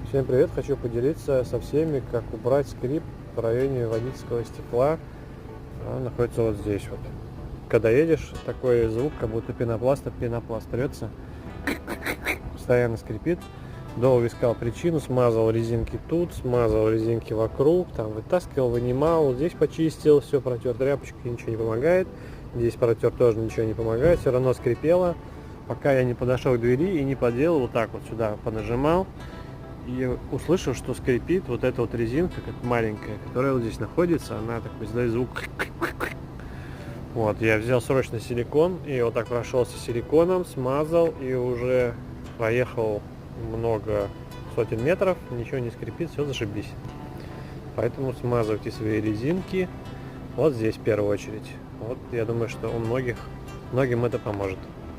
Всем привет! Хочу поделиться со всеми, как убрать скрип в районе водительского стекла. Он находится вот здесь вот. Когда едешь, такой звук, как будто пенопласт трется. Постоянно скрипит. Долго искал причину, смазал резинки тут, смазал резинки вокруг, там вытаскивал, вынимал, здесь почистил, все протер тряпочкой, ничего не помогает. Здесь протер, тоже ничего не помогает, все равно скрипело. Пока я не подошел к двери и не поделал, вот так вот сюда понажимал. И услышал, что скрипит вот эта вот резинка, как маленькая, которая вот здесь находится, она такой издает звук. Вот, я взял срочно силикон и вот так прошелся силиконом, смазал и уже проехал много сотен метров, ничего не скрипит, все зашибись. Поэтому смазывайте свои резинки вот здесь в первую очередь. Вот, я думаю, что многим это поможет.